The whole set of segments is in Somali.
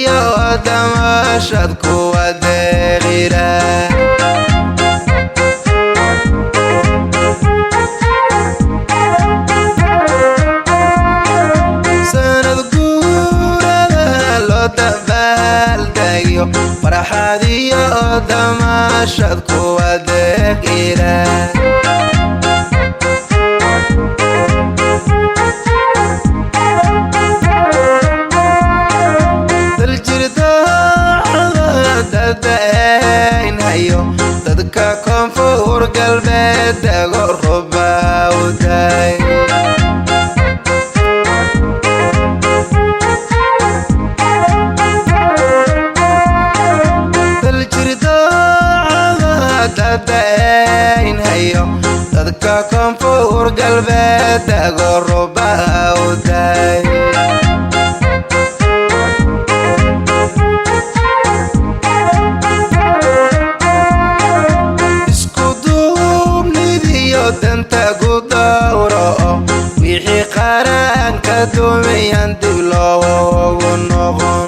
iyo damashad kuwa deeqira sanad guurada loo dabaaldegayo farxad iyo damashad kuwa deeqira dadka koonfur galbeed dago roba u day dadka koonfur galbeed dago roba u day danta gudawro wixii qaranka dumiyan dib loogu noqon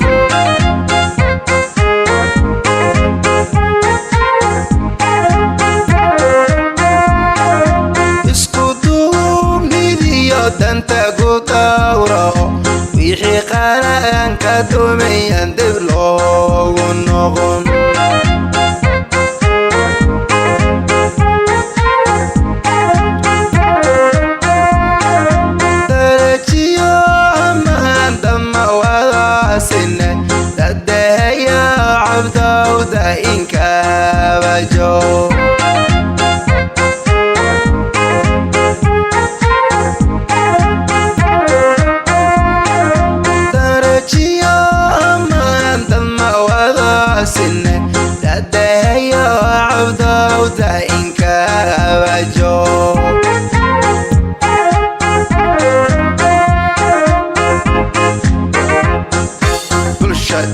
isku duubnidiyo danta gudawro wixii qaranka dumiyan dib loogu noqon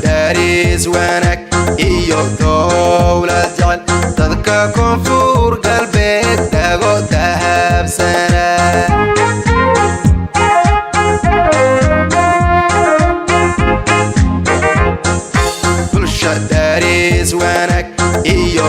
daris wanaag iyo dowlad jecel dadka koonfur galbeed dago dahabsana bulsha daris wanaag iyo